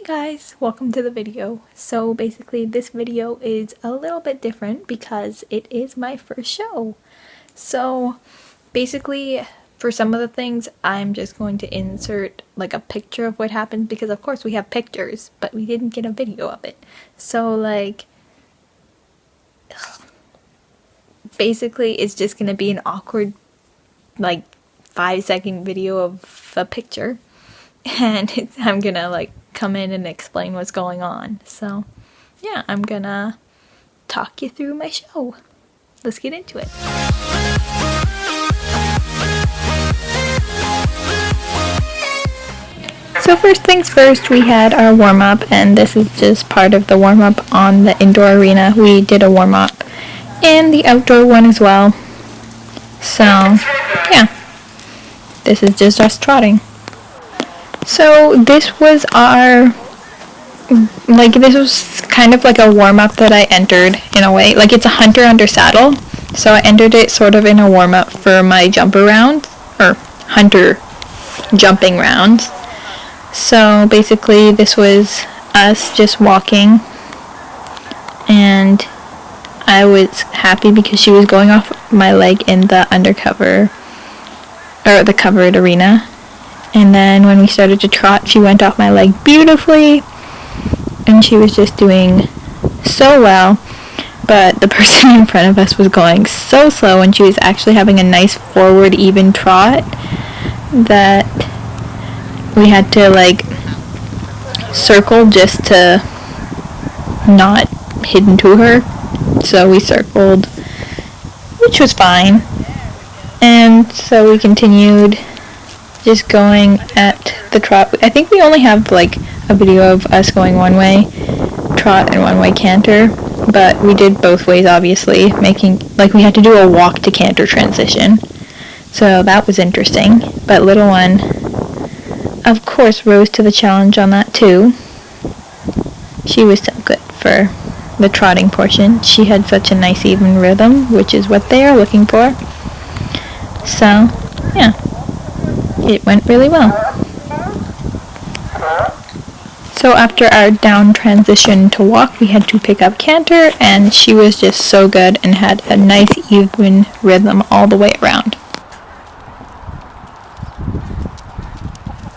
guys, welcome to the video. So basically this video is a little bit different because it is my first show. So basically for some of the things I'm just going to insert like a picture of what happened because of course we have pictures but we didn't get a video of it. So like basically it's just gonna be an awkward like 5-second video of a picture and I'm gonna like come in and explain what's going on. So yeah, I'm gonna talk you through my show. Let's get into it. So first things first, we had our warm-up, and this is just part of the warm-up on the indoor arena. We did a warm-up and the outdoor one as well. So yeah, this is just us trotting. So this was this was kind of like a warm-up that I entered in a way. Like it's a hunter under saddle. So I entered it sort of in a warm-up for my jumper round, or hunter jumping rounds. So basically this was us just walking, and I was happy because she was going off my leg in the undercover, or the covered arena. And then when we started to trot, she went off my leg beautifully, and she was just doing so well. But the person in front of us was going so slow, and she was actually having a nice forward even trot that we had to like circle just to not hit into her. So we circled, which was fine. And so we continued just going at the trot. I think we only have like a video of us going one way trot and one way canter, but we did both ways obviously, making like we had to do a walk to canter transition. So that was interesting. But little one of course rose to the challenge on that too. She was so good for the trotting portion. She had such a nice even rhythm, which is what they are looking for. So yeah, it went really well. So after our down transition to walk, we had to pick up canter, and she was just so good and had a nice even rhythm all the way around.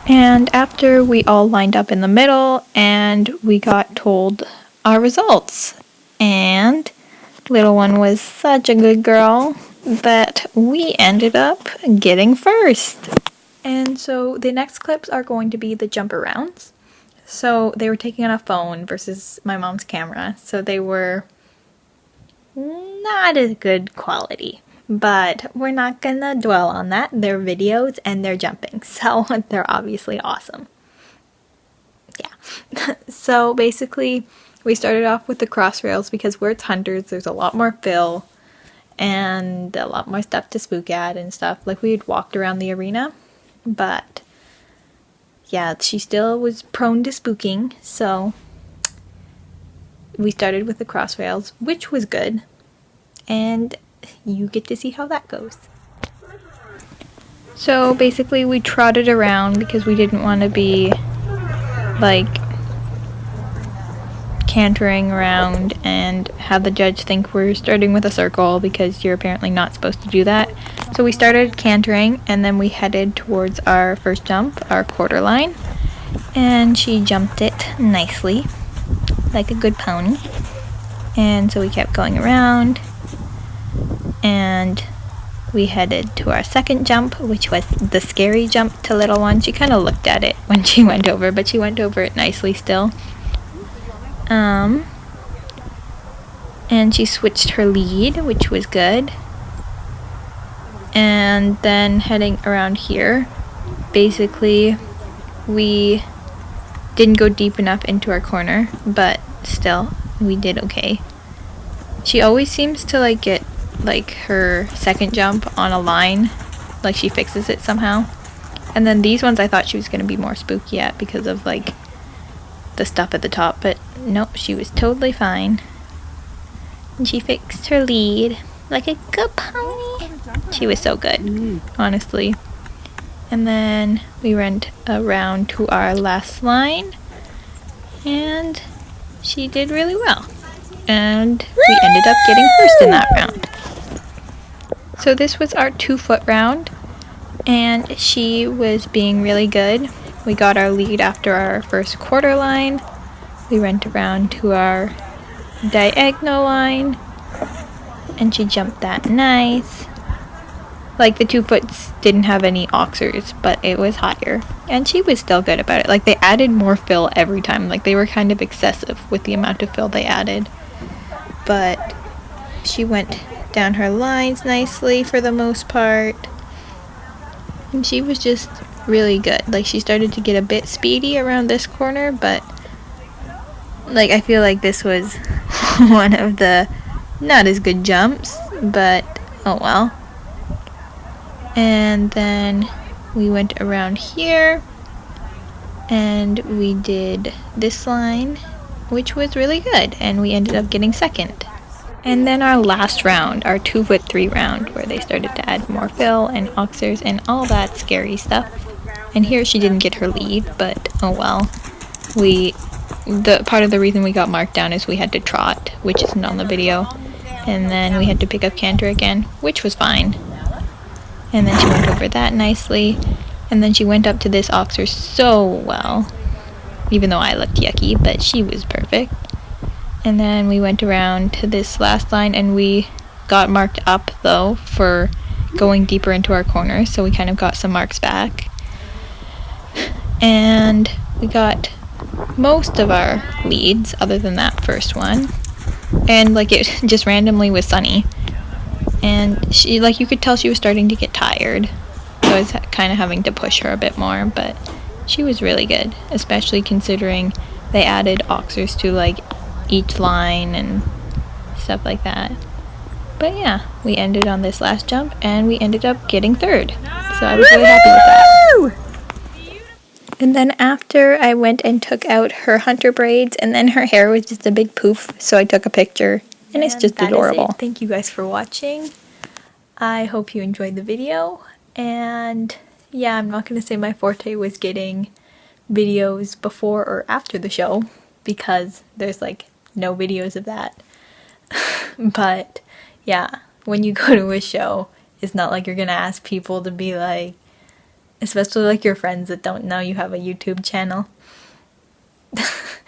And after we all lined up in the middle, and we got told our results. And little one was such a good girl that we ended up getting first. And so the next clips are going to be the jumper rounds. So they were taken on a phone versus my mom's camera. So they were not as good quality. But we're not gonna dwell on that. They're videos and they're jumping. So they're obviously awesome. Yeah. So basically we started off with the cross rails because where it's hunters, there's a lot more fill and a lot more stuff to spook at and stuff. Like we had walked around the arena. But yeah, she still was prone to spooking, so we started with the cross rails, which was good, and you get to see how that goes. So basically we trotted around because we didn't want to be like cantering around and have the judge think we're starting with a circle, because you're apparently not supposed to do that. So we started cantering, and then we headed towards our first jump, our quarter line, and she jumped it nicely like a good pony. And so we kept going around, and we headed to our second jump, which was the scary jump to little one. She kind of looked at it when she went over, but she went over it nicely still. And she switched her lead, which was good. And then heading around here, basically we didn't go deep enough into our corner, but still we did okay. She always seems to like get like her second jump on a line, like she fixes it somehow. And then these ones I thought she was going to be more spooky at because of like the stuff at the top, but nope, she was totally fine. And she fixed her lead like a good pony. She was so good, honestly. And then we went around to our last line, and she did really well. And we ended up getting first in that round. So this was our 2-foot round, and she was being really good. We got our lead after our first quarter line. We went around to our diagonal line, and she jumped that nice. Like, the 2-foots didn't have any oxers, but it was higher, and she was still good about it. Like, they added more fill every time. Like, they were kind of excessive with the amount of fill they added, but she went down her lines nicely for the most part, and she was just really good. Like, she started to get a bit speedy around this corner, but like, I feel like this was one of the not as good jumps, but oh well. And then we went around here and we did this line, which was really good, and we ended up getting second. And then our last round, our 2-foot 3 round, where they started to add more fill and oxers and all that scary stuff. And here she didn't get her lead, but oh well. The part of the reason we got marked down is we had to trot, which isn't on the video, and then we had to pick up canter again, which was fine. And then she went over that nicely, and then she went up to this oxer so well, even though I looked yucky, but she was perfect. And then we went around to this last line, and we got marked up though for going deeper into our corners, so we kind of got some marks back. And we got most of our leads other than that first one, and like, it just randomly was sunny, and she, like, you could tell she was starting to get tired, so I was kind of having to push her a bit more, but she was really good, especially considering they added oxers to like each line and stuff like that. But yeah, we ended on this last jump and we ended up getting third, so I was really happy with that. And then after, I went and took out her hunter braids, and then her hair was just a big poof, so I took a picture, and it's just adorable. Thank you guys for watching. I hope you enjoyed the video, and yeah, I'm not going to say my forte was getting videos before or after the show, because there's like no videos of that. But yeah, when you go to a show, it's not like you're going to ask people to be like, especially like your friends that don't know you have a YouTube channel.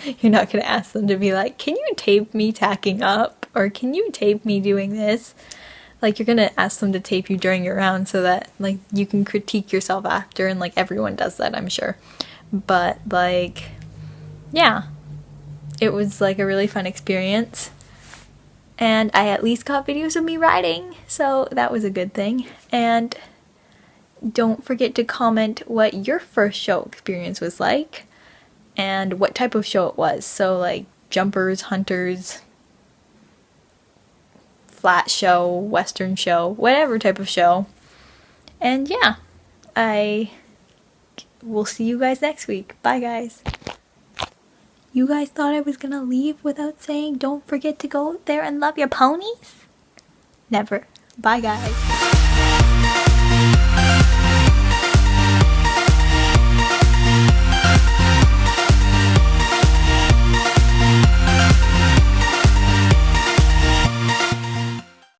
You're not going to ask them to be like, can you tape me tacking up? Or can you tape me doing this? Like, you're going to ask them to tape you during your round so that like you can critique yourself after, and like everyone does that, I'm sure. But like, yeah, it was like a really fun experience. And I at least got videos of me riding, so that was a good thing. And don't forget to comment what your first show experience was like and what type of show it was. So like jumpers, hunters, flat show, western show, whatever type of show. And yeah, I will see you guys next week. Bye guys. You guys thought I was gonna leave without saying don't forget to go out there and love your ponies? Never. Bye guys.